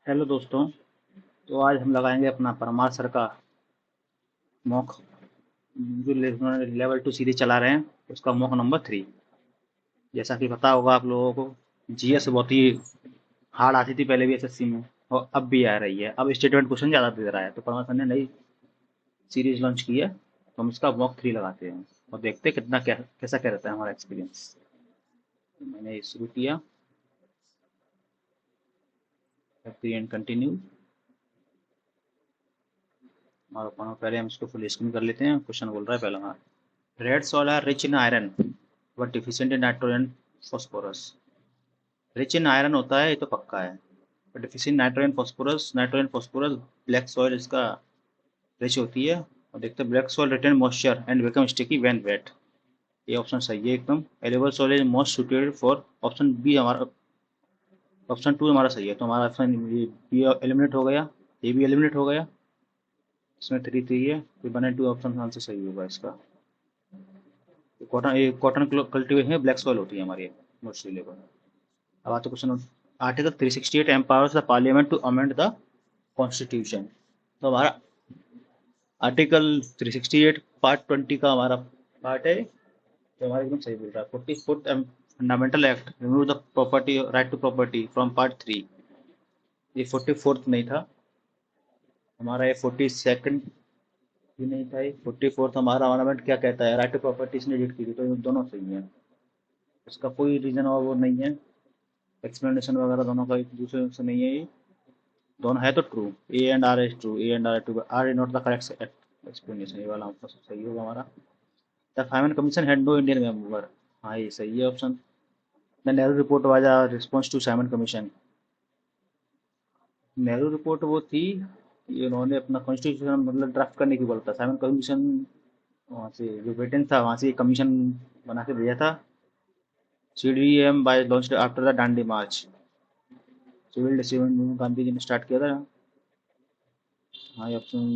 Hello दोस्तों। तो आज हम लगाएंगे अपना परमार सर का मॉक जो लेवल 2 सीरीज चला रहे हैं उसका मॉक नंबर 3। जैसा कि पता होगा आप लोगों को, जीएस बहुत ही हार्ड आती थी पहले भी एसएससी में, और अब भी आ रही है। अब स्टेटमेंट क्वेश्चन ज़्यादा दे रहा है, तो परमार सर ने नई सीरीज लॉन्च की है, तो हम इसका मॉक 3 लगाते हैं और देखते हैं कितना कैसा क्या रहता है हमारा एक्सपीरियंस। मैंने ये शुरू किया, एंड कंटिन्यू। और पहले हम इसको फुल स्क्रीन कर लेते हैं। क्वेश्चन बोल रहा है पहला, हाँ, red soil are rich in iron but deficient in nitrogen phosphorus। Rich in iron होता है, ये तो पक्का है, but deficient nitrogen phosphorus black soil इसका रिच होती है। और देखते हैं, black soil retain moisture and become sticky when wet. ये ऑप्शन सही है एकदम। एलिबल soil is most suited for, option B हमारा, ऑप्शन 2 हमारा सही है। तो हमारा ऑप्शन बी एलिमिनेट हो गया, ये भी एलिमिनेट हो गया। इसमें 3 3 है, तो 1 एंड 2 ऑप्शन आंसर सही होगा इसका। कॉटन कल्टीवेशन में ब्लैक सॉइल होती है हमारी मोस्टली लेवल। अब आता question, article 368 empowers the parliament to amend the constitution. तो हमारा आर्टिकल 368 पार्ट 20 का हमारा पार्ट है, तो हमारा एकदम सही बोल रहा है। 44th fundamental act remove the property right to property from part 3। ये 44th नहीं था हमारा, ये 42nd भी नहीं था, ये 44th हमारा अमेंडमेंट क्या कहता है, राइट टू प्रॉपर्टी इसने एडिट की थी, तो ये दोनों सही है। इसका कोई रीजन और वो नहीं है, एक्सप्लेनेशन वगैरह दोनों का एक दूसरे से नहीं है ये, दोनों है तो true. A and R is true, A and R true, R is not the correct explanation. ये वाला आपका सही होगा हमारा। The Simon commission had no Indian member. हाँ, ये सही है option. The Nehru report was a response to Simon commission. Nehru report वो थी कि उन्होंने अपना कॉन्स्टिट्यूशन मतलब ड्राफ्ट करने की बोला था। साइमन कमीशन वहाँ से जो ब्रिटेन था, वहाँ से कमीशन बना के भेजा था। CDM by launched after the Dandi march. Civil disobedience movement Gandhi ji ने स्टार्ट किया था। हाँ, ये ऑप्शन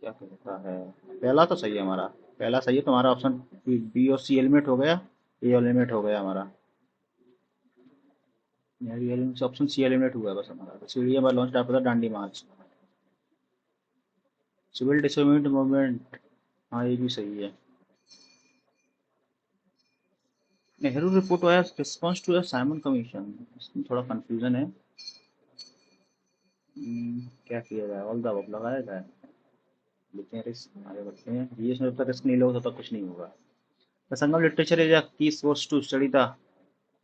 क्या कहता है, पहला तो सही है हमारा, पहला सही है। तो हमारा ऑप्शन बी और सी एलिमिनेट हो गया, ए एलिमिनेट हो गया हमारा। ऑप्शन सी एलिमिनेट हुआ है बस हमारा। तो CDM by launch after the Dandi march. Civil disobedience movement, हाँ ये भी सही है। नेहरू रिपोर्ट आया response to the Simon commission, इसमें थोड़ा कंफ्यूजन है। क्या किया जाए, ऑल द अबव लगाया जाए, लेते हैं रिस्क, आगे बढ़ते हैं। जीएस में जब तक रिस्क नहीं लोगे तब तक कुछ नहीं होगा। The Sangam literature is a key source to study the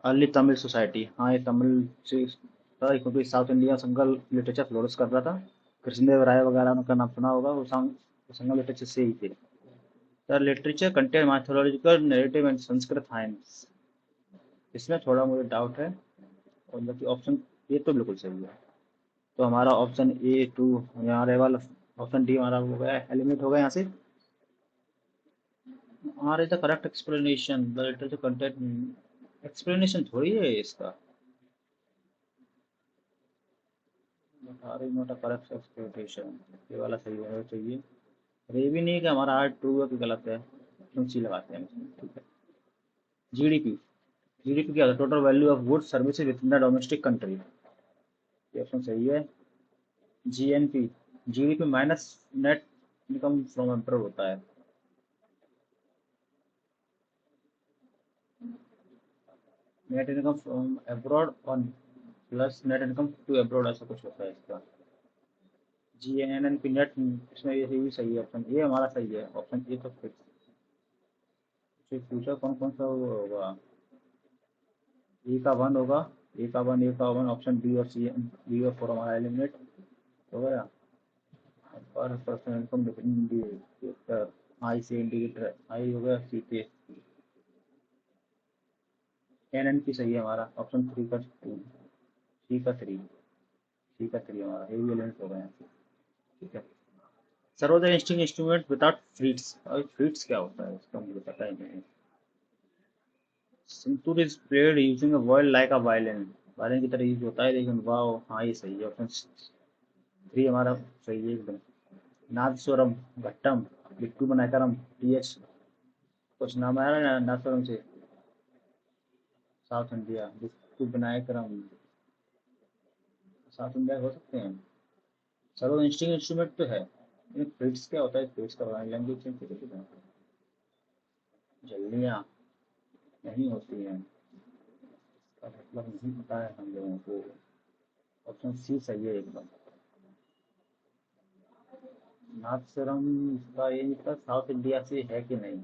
early Tamil society. हाँ, ये तमिल से था, क्योंकि south India Sangam literature flourish कर रहा था। कृष्णदेव राय वगैरह उनका नाम सुना होगा, वो संगल लिटरेचर से ही थे। The literature contain mythological narrative and Sanskrit hymns. इसमें थोड़ा मुझे डाउट है, और बाकी ऑप्शन ए तो बिल्कुल सही है। तो हमारा ऑप्शन ए टू हमारे वाला, ऑप्शन डी हमारा हो गया, एलिमिनेट हो गया यहाँ से। R is the correct explanation, the literature content, explanation थोड़ी है इसका। R is not a correct explanation, ये वाला सही होना चाहिए। और ये भी नहीं है कि हमारा आर ट्रू है कि गलत है, क्यों सी लगाते हैं इसमें, ठीक है। जीडीपी, जीडीपी क्या होता है, total value of goods services within the domestic country. ये ऑप्शन सही है। GNP, GDP minus net income from employ होता है। नेट इनकम फ्रॉम अब्रॉड और plus net income to abroad, ऐसा कुछ होता है इसका। GNNP नेट, इसमें ये भी सही है, ऑप्शन ए हमारा सही है। ऑप्शन ए तो फिर पूछा कौन कौन सा वो होगा, ए का वन होगा, ए का वन, ए का वन, ऑप्शन बी और सी, बी और फोर हमारा एलिमिनेट हो गया। पर पर्सन इनकम इंडिकेटर, आई से इंडिकेटर आई हो गया, सी पे NNP सही है हमारा। ऑप्शन थ्री का टू, सी का थ्री, सी का थ्री हमारा, ए भी एलिमिनेट हो गया, ठीक है। सरोज इंस्टिंग इंस्ट्रूमेंट विदाउट फ्रीट्स, और फ्रीट्स क्या होता है इसका मुझे पता ही नहीं। Santoor is played using a word like a violin, violin की तरह यूज होता है, लेकिन वाह, हाँ ये सही है। ऑप्शन थ्री हमारा सही है एकदम। नादस्वरम घट्टम बिट्टू बनाकरम TH, कुछ नाम आया ना नादस्वरम से, साउथ इंडिया बिट्टू बनाकरम, साउथ इंडिया हो सकते हैं। सर्वो इंस्टिंग इंस्ट्रूमेंट तो है, लेकिन फ्रिट्स क्या होता है, फ्रिट्स का लैंग्वेज चेंज करके जल्दियाँ नहीं होती हैं, इसका मतलब नहीं पता है हम लोगों को। ऑप्शन सी सही है एकदम। नाथशरण इसका ये नहीं पता साउथ इंडिया से है कि नहीं,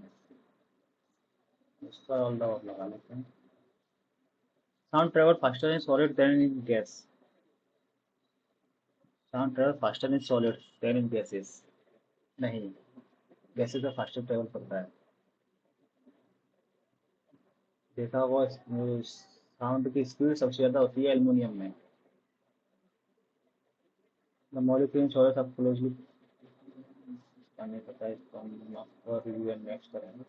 उसका ऑल डाउट लगा लेते हैं। Sound travel faster in solid than in gas. Sound travel faster in solid than in gases. नहीं, गैसेस का फास्टर ट्रेवल करता है। देखा हुआ साउंड की स्पीड सबसे ज़्यादा होती है एल्युमिनियम में। द मॉलिक्यूल सॉलिड सब क्लोजली, नहीं पता है इसको, हम आपका रिव्यू एंड नेक्स्ट करेंगे।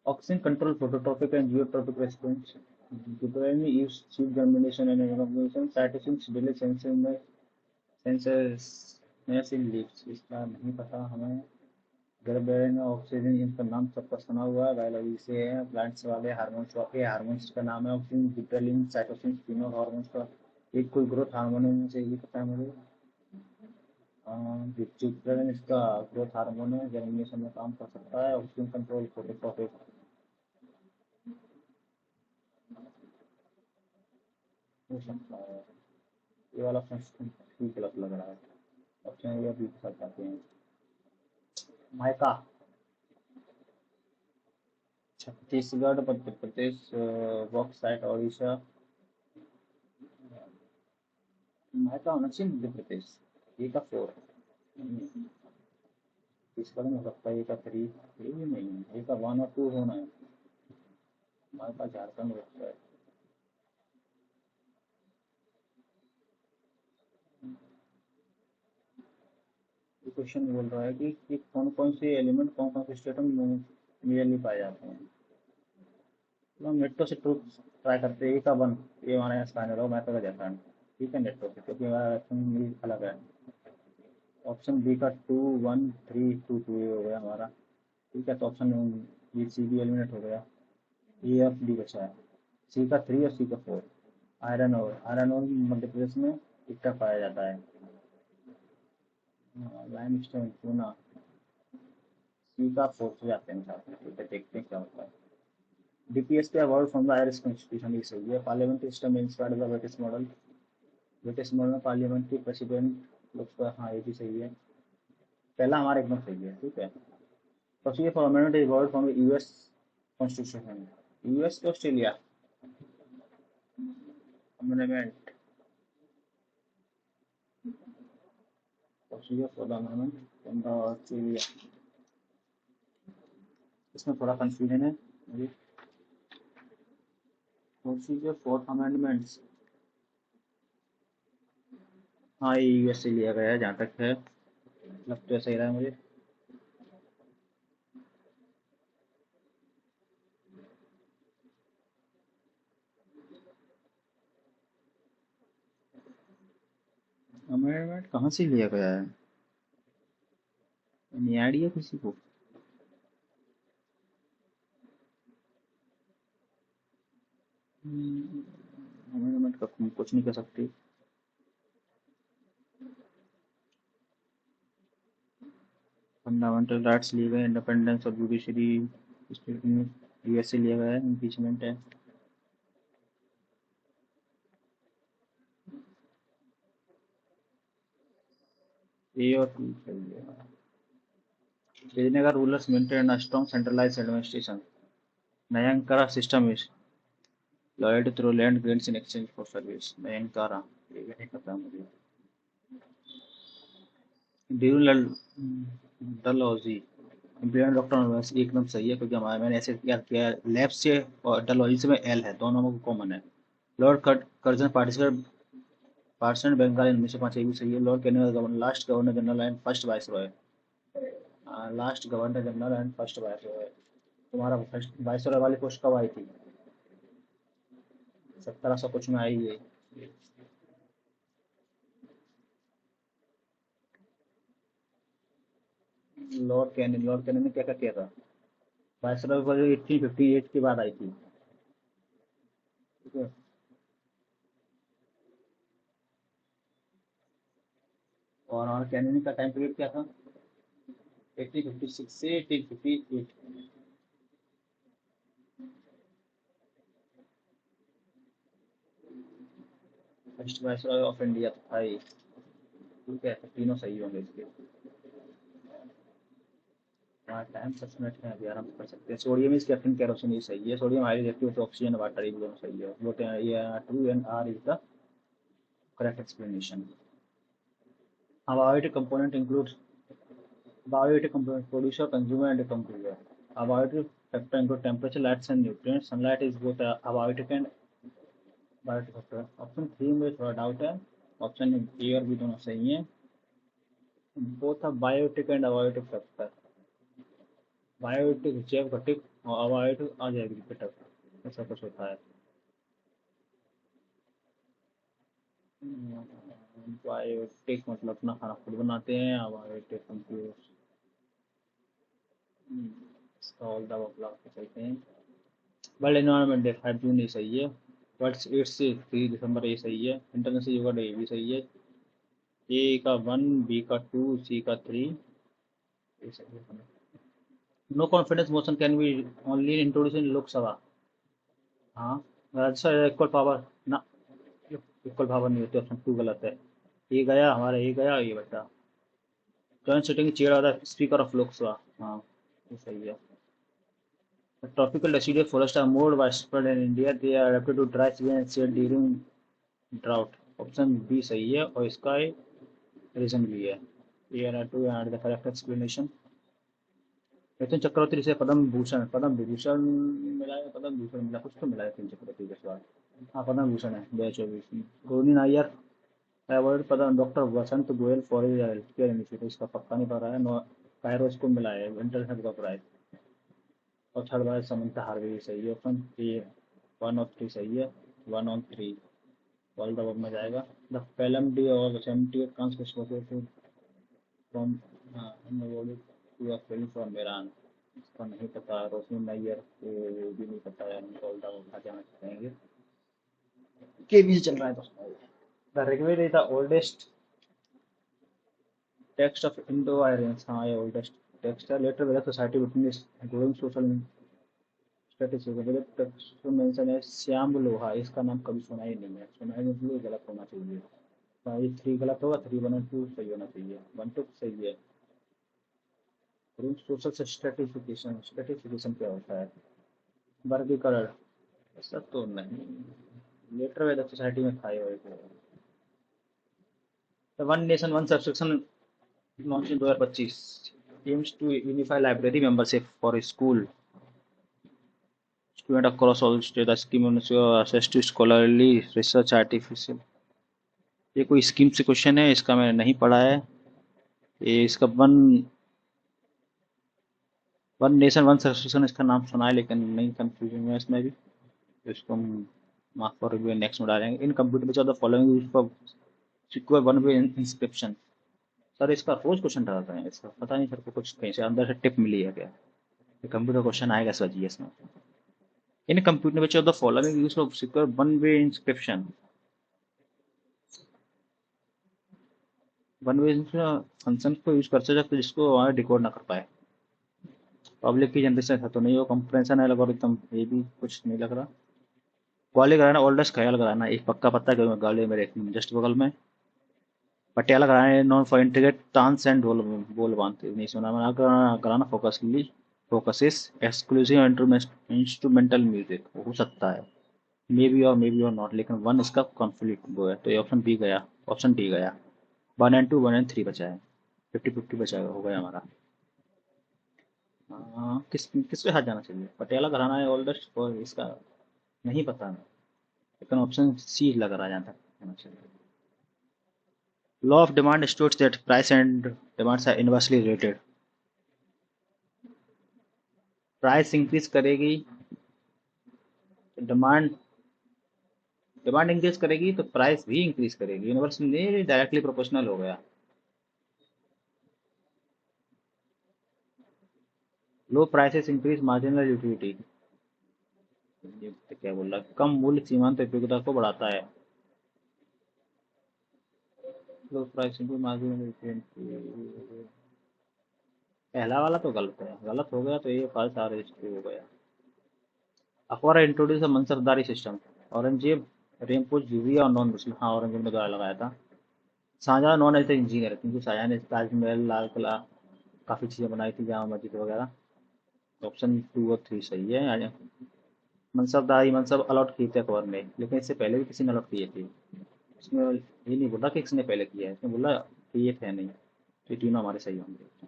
Oxygen control phototropic and geotropic response Deuteronomy use seed germination and inoculation, cytosines delay sensors in leaves, इसका नहीं पता हमें। गर्भधारण में ऑक्सीजन, इनका नाम सबका सुना हुआ है, बायोलॉजी से है, प्लांट्स वाले हार्मोन्स वाले, हार्मोन्स का नाम है ऑक्सीजन, गिबरेलिन, साइटोसिन, तीनों हार्मोन्स का एक कोई ग्रोथ हार्मोन में से ये पता है मुझे। गिबरेलिन इसका ग्रोथ हार्मोन है, जर्मिनेशन में काम कर सकता है। ऑक्सीजन कंट्रोल फोटोट्रॉपिक, हो सकता है। ये वाला ऑप्शन ठीक गलत लग रहा है। ऑप्शन ये भी कर पाते हैं। Mica, Chhattisgarh, Madhya Pradesh, bauxite, Orissa. Mica होना चाहिए मध्य प्रदेश। ये का 4, छत्तीसगढ़ में हो सकता है। ये का 3, ये भी नहीं है। ये का 1 और 2 होना है। माइका झारखंड में होता है। ये क्वेश्चन बोल रहा है कि कौन कौन से एलिमेंट कौन कौन से स्टेट में मेजरली पाए जाते हैं। तो हम नेटो से टू ट्राई करते हैं। ए का 1, ये हमारे स्पैनर हो, मैथो का जापान। ठीक है, नेटो से, क्योंकि हमारा ऑप्शन अलग है। ऑप्शन बी का 2 1 3 2 2 ये हो गया हमारा। ठीक है, तो option B C B eliminate हो गया। ए और डी बचा है, सी का 3 और सी का 4। आयरन और, आयरन और मध्य प्रदेश में इतना पाया जाता है। लाइम स्टोन चूना, सी का 4 से जाते हैं साथ में। ठीक है, देखते हैं क्या होता है। डीपीएस पे award from the Irish constitution, ये सही है। Parliamentary system inspired the British model, British model में पार्लियामेंट्री प्रेसिडेंट लोकसभा, हाँ ये भी सही है। पहला हमारा एकदम सही है। ठीक है। Procedure for amendment is award from US constitution, US Australia amendment, procedure for the amendment from the Australia. इसमें थोड़ा कंफ्यूजन है मुझे। प्रोसीजर फॉर अमेंडमेंट्स, हाँ ये यूएस से लिया गया है जहाँ तक है, लग तो ऐसा ही रहा है मुझे। अमेंडमेंट कहाँ से लिया गया है, नहीं आइडिया किसी को। अमेंडमेंट का कुछ नहीं कर सकते। फंडामेंटल राइट्स लिए गए, इंडिपेंडेंस ऑफ जुडिशरी, स्टेट में यूएस से लिया गया है, इम्पीचमेंट है। ए और टू सही है। Srinagar rulers maintain a strong centralised administration, Nayankara system is loyalty through land grants in exchange for service, Nayankara, ये भी नहीं पता मुझे। ड्यूरल डलहौजी, इम्प्लीमेंट डॉक्टर यूनिवर्स, एकदम सही है, क्योंकि हमारे मैंने ऐसे याद किया, लैब से और डलहौजी से में एल है, दोनों में कॉमन है। Lord Curzon participate person Bengal इनमें से 5 ये भी सही है। Lord Canning governor, last governor general and first viceroy, last governor general and first viceroy. तुम्हारा फर्स्ट वाइस रॉय वाली पोस्ट कब आई थी, 1700 कुछ में आई है। लॉर्ड कैनिंग ने क्या क्या किया था, वाइस रॉय को 1858 के बाद आई थी। ठीक है। और हमारा कैनियन का टाइम पीरियड क्या था, 1856 से 1858। फर्स्ट वायसरॉय ऑफ इंडिया था भाई। ठीक है, तो तीनों सही होंगे इसके। हमारा टाइम 10 मिनट है, अभी आराम से कर सकते हैं। सोडियम इज कैप्टन केरोसिन, ये सही है। Sodium highly reactive to oxygen water, ये भी दोनों सही है। वो ये true and R is the correct explanation. Abiotic component includes biotic component producer, consumer, and computer. Abiotic factor include temperature, lights, and nutrients. Sunlight is both a abiotic and biotic factor. Option 3 में थोड़ा doubt है। Option A और B दोनों सही हैं। Both R biotic and abiotic factor. Biotic जैव घटित और अबायोटिक अजैविक घटक, ऐसा कुछ होता है। बायोटिक मतलब अपना खाना खुद बनाते हैं, abiotic computer all the above चलते हैं। वर्ल्ड एनवायरनमेंट डे 5 जून, ये सही है। वर्ल्ड एड्स डे 3 दिसंबर, ये सही है। इंटरनेशनल योगा डे भी सही है। ए का 1, बी का 2, सी का 3, ये सही है। No confidence motion can be only introduce in Lok Sabha. हाँ, राज्यसभा इक्वल पावर ना, इक्वल पावर नहीं होती। ऑप्शन 2 गलत है। ये गया हमारा, ये गया, ये बचा। Joint sitting chair of the speaker of Lok Sabha, हाँ ये सही है। The tropical deciduous forests are more widespread in India. They are adapted to dry season and shade during drought. Option B सही है और इसका रीजन भी है। ये R two and the correct explanation. Mithun Chakraborty जिसे पद्म भूषण, पद्म विभूषण मिला है, पद्म भूषण मिला, कुछ तो मिला है मिथुन चक्रवर्ती के बाद। हाँ, पद्म भूषण है 2024 में। Rony Nair award Padma doctor Vasant Goyal for health care initiative, इसका पक्का नहीं पता है। कायरो इसको मिला है इंटरनेशनल का प्राइज। और थर्ड बार समंता हार्वे सही है। ऑप्शन ए 1 और 3 सही है। 1 और 3 ऑल द में जाएगा। द पेलम डी और 78 transport from to a film from Iran, इसका नहीं पता। रोशनी नायर को भी नहीं पता है। ऑल द आ जाना चाहेंगे। के भी चल रहा है दोस्तों। The Rigveda is the oldest text of Indo Aryans, हाँ ये ओल्डेस्ट टेक्स्ट है। Letter with society between growing social statistics mention है श्याम लोहा, इसका नाम कभी सुना ही नहीं है। सुना ही नहीं, ये गलत होना चाहिए। ये 3 गलत होगा। 3 1 और 2 सही होना चाहिए। 1 2 सही है। सोशल स्ट्रेटिफिकेशन, स्ट्रेटिफिकेशन क्या होता है? वर्गीकरण, ऐसा तो नहीं। लेटर वेद सोसाइटी में खाए हुए थे। One nation one subscription launch in 2025 aims to unify library membership for school student across all states. The scheme ensures access to scholarly research artificial। ये कोई स्कीम से क्वेश्चन है, इसका मैंने नहीं पढ़ा है। ये इसका one one nation one subscription, इसका नाम सुना है लेकिन नहीं, कंफ्यूजन है इसमें भी। तो इसको हम मार्क फॉर रिव्यू नेक्स्ट में डालेंगे। इन कंप्यूटर में the following use for secure one way inscription. Sir इसका रोज क्वेश्चन डालते हैं, इसका पता नहीं सर को कुछ कहीं से अंदर से टिप मिली है क्या? कंप्यूटर क्वेश्चन आएगा सर जीएस में। इन कंप्यूटर में the following use for secure one way inscription. One way function को यूज कर सकते जिसको हमारे डिकोड ना कर पाए। पब्लिक की जनरेशन ऐसा तो नहीं हो। कंप्रेंशन एल्गोरिथम, ये भी कुछ नहीं लग रहा। ग्वाले कराना ओल्डेस्ट ख्याल कराना, एक पक्का पता है ग्वाले मेरे जस्ट बगल में। पटियाला कराना non for integrate dance and ढोल बोल बांधते नहीं सुना मैंने। कराना कराना फोकसिस एक्सक्लूसिव इंस्ट्रूमेंटल म्यूजिक हो सकता है। मे बी और नॉट, लेकिन वन इसका कॉन्फ्लिक्ट वो है, तो ये ऑप्शन बी गया। ऑप्शन डी गया। 1 एंड 2, 1 एंड 3 बचा है। 50-50 बचा हो गया हमारा। किस पे हाथ जाना चाहिए? पटियाला घराना है ओल्डेस्ट, और इसका नहीं पता, लेकिन ऑप्शन सी लग रहा है जहाँ तक। Law of demand states that price and demands are inversely related. Price increase करेगी तो डिमांड, डिमांड इंक्रीज करेगी तो प्राइस भी इंक्रीज करेगी। यूनिवर्सल नहीं, डायरेक्टली प्रोपोर्शनल हो गया। Low prices increase marginal utility, ये तो क्या बोल रहा है? कम मूल्य सीमांत उपयोगिता को बढ़ाता है। लो प्राइसिंग की मार्जिन, पहला वाला तो गलत है, गलत हो गया तो ये फर्स्ट आर रजिस्ट्री हो गया। अखबार इंट्रोड्यूस मनसबदारी सिस्टम, औरंगजेब रेमपुर जूबिया और नॉन मुस्लिम, हाँ औरंगजेब ने द्वारा लगाया था। शाहजहां नॉन एज इंजीनियर, क्योंकि शाहजहां ने ताजमहल, लाल किला, काफ़ी चीज़ें बनाई थी, जामा मस्जिद वगैरह। ऑप्शन 2 और 3 सही है। मनसबदारी मनसब अलॉट किए थे अकबर ने, लेकिन इससे पहले भी किसी ने अलॉट किए थे। इसमें ये नहीं बोला कि किसने पहले किया है, इसने बोला कि ये थे नहीं, तो ये तीनों हमारे सही होंगे।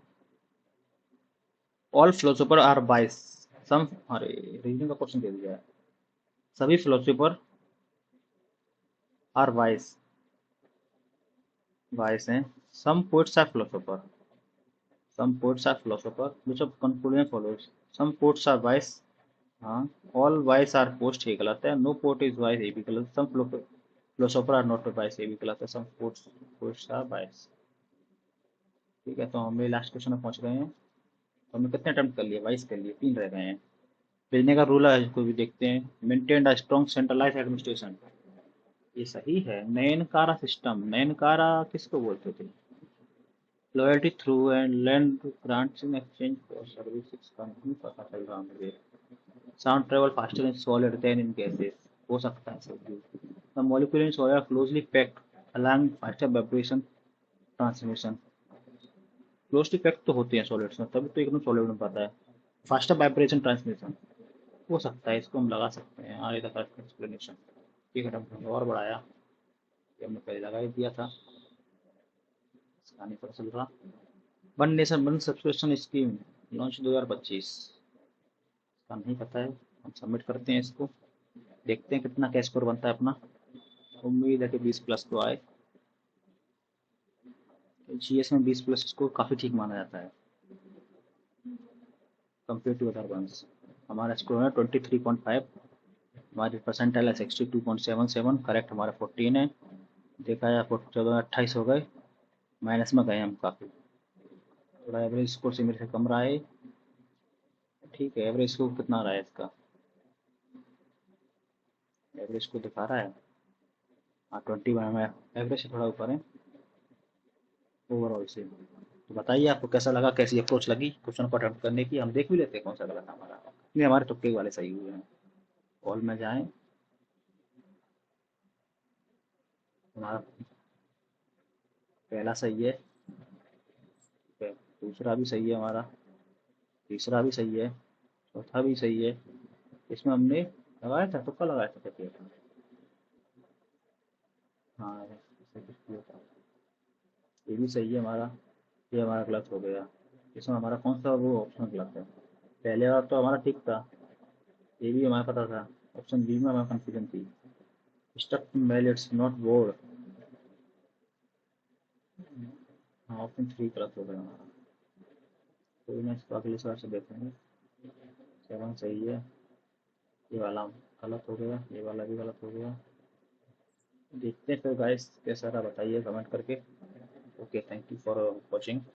ऑल फिलोसोफर आर बाइस, सम, अरे रीजनिंग का क्वेश्चन दे दिया है। सभी फिलोसोफर आर वाइस, वाइस हैं। Some poets are philosophers, some poets are philosophers which of conclusion follows. Some poets are wise, हाँ। ऑल वाइस आर पोस्ट, ये गलत है। नो पोट इज वाइस, ये भी गलत। सम फिलोसोफर आर नॉट वाइस, ये भी गलत है। सम पोट्स पोइट्स आर वाइस। ठीक है, तो हम लास्ट क्वेश्चन में पहुंच गए हैं। तो हमने कितने अटेम्प्ट कर लिए, 22 कर लिए, 3 रह गए हैं। भेजने का रूल है, इसको भी देखते हैं। Maintain a strong centralise administration, ये सही है। नयनकारा सिस्टम, नयनकारा किसको बोलते थे? Loyalty through and land grants in exchange for services का नहीं पता चल रहा मुझे। Sound travel faster in solid than in gases, हो सकता है सब भी। The molecule in solid closely packed along faster vibration transmission. Closely packed तो होते हैं सॉलिड्स में, तभी तो एकदम सॉलिड में पाता है। फास्टर वाइब्रेशन ट्रांसमिशन, हो सकता है, इसको हम लगा सकते हैं। आगे का एक्सप्लेनेशन। ठीक है, हमने और बढ़ाया, ये हमने पहले लगा ही दिया था, इसका नहीं पता चल रहा। One nation one subscription scheme launch 2025, इसका नहीं पता है। हम सबमिट करते हैं इसको, देखते हैं कितना कैश स्कोर बनता है अपना। उम्मीद है कि 20+ तो आए। जीएस में 20+ स्कोर काफ़ी ठीक माना जाता है कंपेयर टू अदर वंस। हमारा स्कोर है 23.5, हमारी परसेंटाइल है 62.77, करेक्ट हमारा 14 है। देखा जाए 14 28 हो गए, माइनस में गए हम काफ़ी। थोड़ा एवरेज स्कोर से मेरे से कम रहा है। ठीक है, एवरेज स्कोर कितना रहा है इसका, एवरेज को दिखा रहा है, हाँ 21 में, एवरेज से थोड़ा ऊपर है ओवरऑल से। तो बताइए आपको कैसा लगा, कैसी अप्रोच लगी क्वेश्चन को अटेम्प्ट करने की। हम देख भी लेते हैं कौन सा गलत है हमारा, नहीं हमारे तुक्के वाले सही हुए हैं। कॉल में जाएं, हमारा पहला सही है, दूसरा भी सही है हमारा, तीसरा भी सही है, चौथा भी सही है। इसमें हमने लगाया था, तुक्का लगाया था क्या? हाँ, ऐसे कुछ किया था। ये भी सही है हमारा, ये हमारा गलत हो गया। इसमें हमारा कौन सा वो ऑप्शन गलत है? पहले वाला तो हमारा ठीक था, ये भी हमारा पता था। ऑप्शन बी में हमारा कंफ्यूजन थी। Stuck mail it's not board, हाँ ऑप्शन 3 गलत हो गया हमारा। कोई ना, इसको अगले सवाल से देखेंगे। 7 सही है, ये वाला गलत हो गया, ये वाला भी गलत हो गया। देखते हैं फिर गाइस कैसा रहा, बताइए कमेंट करके। Okay, thank you for watching.